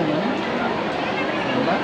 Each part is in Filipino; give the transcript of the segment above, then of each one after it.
naman. Diba?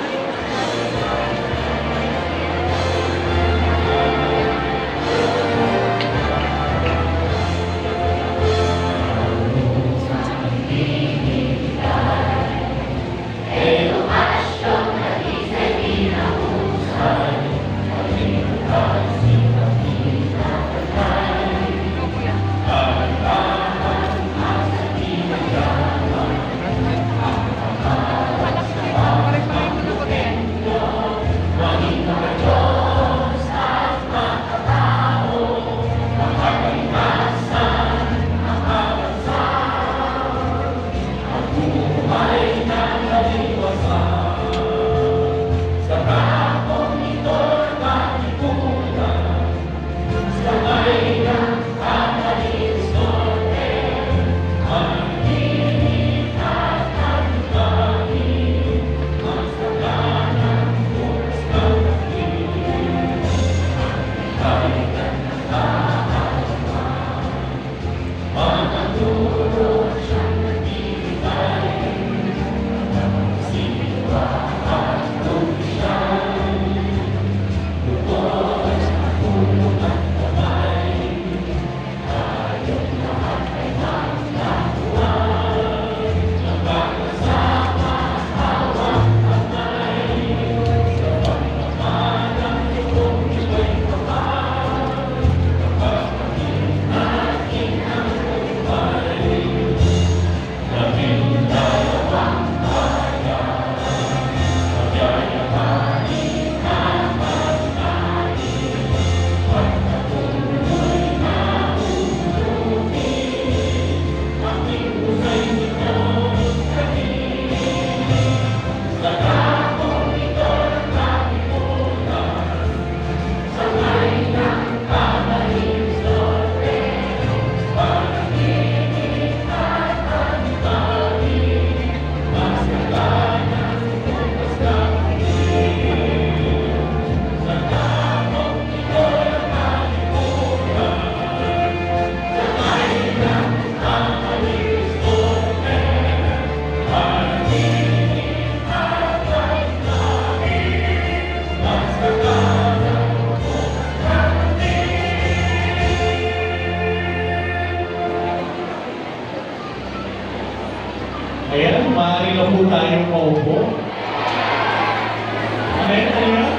Ayan, maaari na po tayong maupo. Amen, ayan.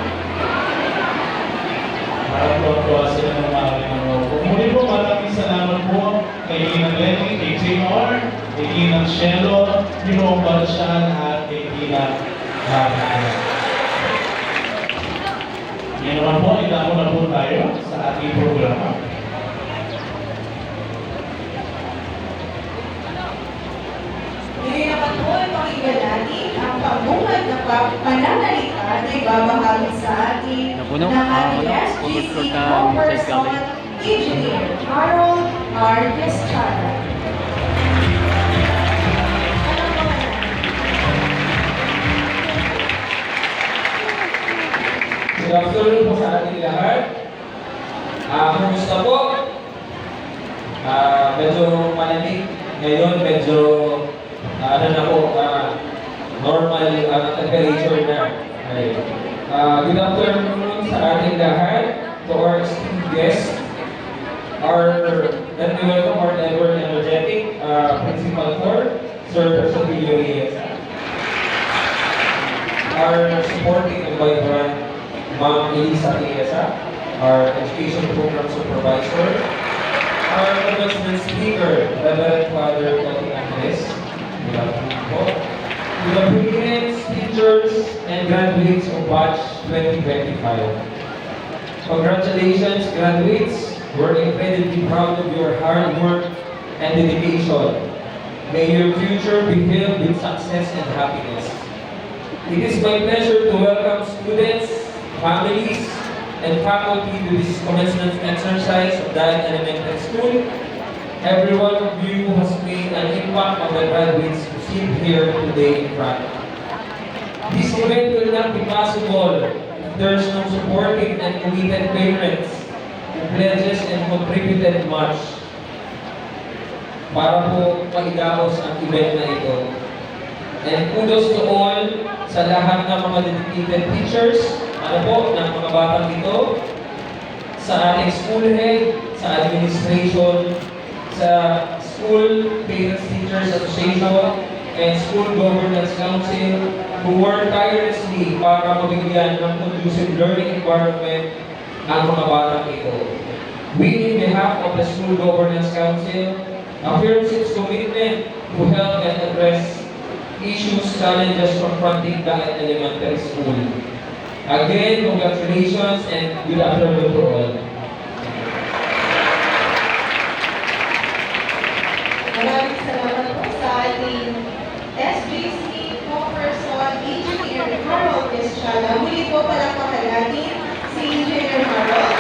Para po sila ng maaari na maupo. Muli po, maraming salamat po kay Ginang Lenny, kay JR, kay Ginang Shelo, Ginoong Balsyan, at kay Ginang Barbara. Yan naman po, idamo na po tayo sa ating programa. Ngayon naman po ay pakinggan natin ang pambungad na pananalita na ibabahagi sa atin ng ating SGC Co-Person Engineer Harold R. Estrada. Good afternoon po sa ating lahat. Kumusta po? Medyo malamig. Ngayon, medyo normal temperature na. Okay. Good afternoon sa ating lahat, to our esteemed guests, let me welcome our ever energetic Principal for Sir Persotilio Reyes. Our supporting and vibrant Ma'am Elisa Reyesa, our education program supervisor, our commencement speaker, Reverend Father Tony Angeles. Good afternoon po. To the parents, teachers, and graduates of Batch 2025. Congratulations, graduates. We're incredibly proud of your hard work and dedication. May your future be filled with success and happiness. It is my pleasure to welcome students, families, and faculty to this commencement exercise of Dayan Elementary School. Every one of you has made an impact on the graduates who sit here today in front. This event will not be possible if there is no supporting and committed parents who pledges and contributed much para po maidaos ang event na ito. And kudos to all sa lahat ng mga dedicated teachers, ng mga batang ito, sa ating school head, sa administration, sa School Parents Teachers Association, and School Governance Council who work tirelessly para mabigyan ng conducive learning environment ang mga batang ito. We, in behalf of the School Governance Council, affirm its commitment to help and address issues, challenges confronting the elementary school. Again, congratulations and good afternoon to all. Maraming salamat po sa ating SJC Co-Person Engineer Harold Estrada. Muli po palakpakan natin si Engineer Harold.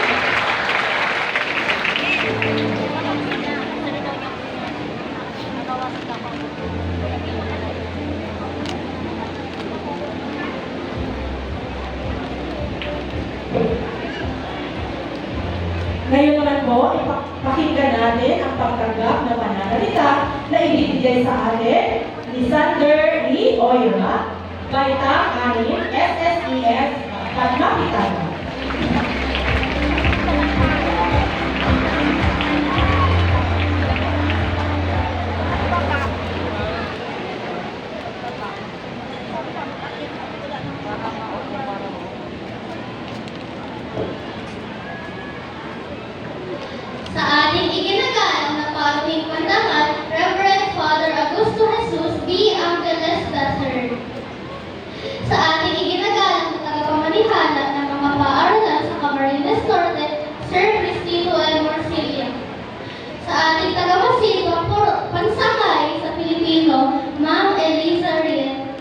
Ngayon naman po, ipakinggan natin ang pagtanggap ng pananalita na ibibigay sa atin ni Sander E. Oira, Baita 6, SSES, Patmapitan. Sa ating iginagalang na pauling pandangal, Reverend Father Augusto Jesus B. Angeles III. Sa ating iginagalang na tagapamanihala ng mga paaralan sa Camarines Norte, Sir Cristino M. Marsilia. Sa ating tagamasibang pansakay sa Pilipino, Ma'am Eliza Riet.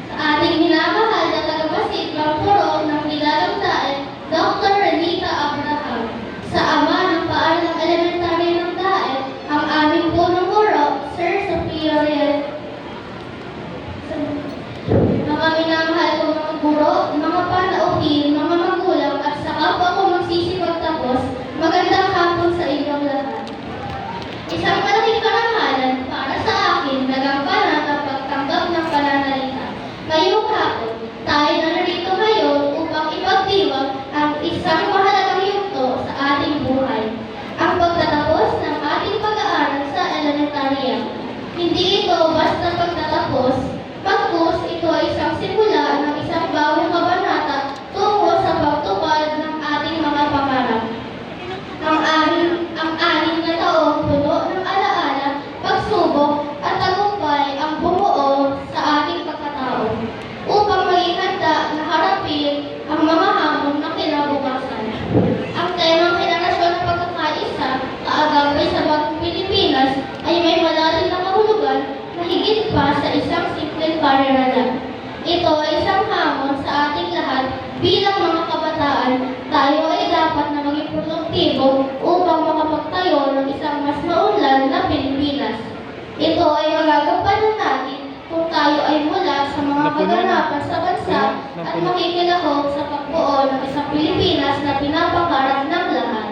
Sa ating minamahal na tagamasibang purong ng Hilalang Daet, Dr. Renita Abraham. Sa ama ng paaralang elementary ng Daet, ang aming punong guro, Sir Sofia Riet. Mga minamahal kong mga guro, mga panauhin, mga magulang, at sa kapwa ko magsisipagtapos, magandang hapon sa inyong lahat. Isang malaking karangalan para sa akin na gampanan ang pagtanggap ng pananalita. Ngayong hapon, tayo na narito ngayon upang ipagdiwag ang isang mahalagang yugto sa ating buhay. Ang pagtatapos ng ating pag-aaral sa elementarya. Hindi ito basta pagtatapos, bagkus ito ay isang simula ng isang bagong kabanata tungo sa pagtupad ng ating mga pangarap. Ang anim na taong puno ng alaala, pagsubok at tagumpay ang bumuo sa ating pagkatao upang maging handa na harapin ang mga hamon na kinabukasan. Ang temang henerasyon ng pagkakaisa, kaagapay sa bagong Pilipinas ay may malalim na kahulugan na higit pa sa isang simpleng parirala. Ito ay isang hamon sa ating lahat bilang mga kabataan. Tayo ay dapat na maging produktibo upang makapagtayo ng isang mas maunlad na Pilipinas. Ito ay magagampanan natin kung tayo ay mula sa mga kaganapan sa bansa at makikilahok sa pagbuo ng isang Pilipinas na pinapangarap ng lahat.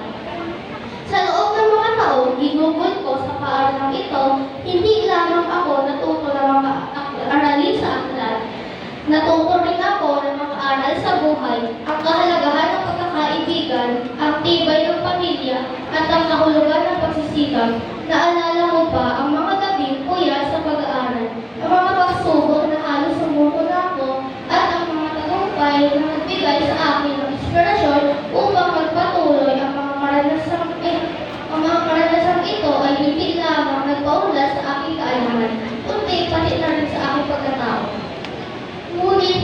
Sa loob ng mga taong ginugol ko sa paaralang ito, hindi lamang ako natuto ng mga aralin sa aklat. Natuto rin ako ng mga aral sa buhay, ang kahalagahan ng pagkakaibigan, ang tibay ng pamilya, at ang kahulugan ng pagsisikap. Naalala mo pa ang mga gabing kuya sa pag-aaral, ang mga pagsubok na halos sumuko na ako, at ang mga tagumpay na nagbigay sa akin ng inspirasyon upang magpatuloy ang mga karanasang ito ay hindi lamang nagpaunlad sa aking kaalaman, kundi pati na rin sa aking pagkatao. Ngunit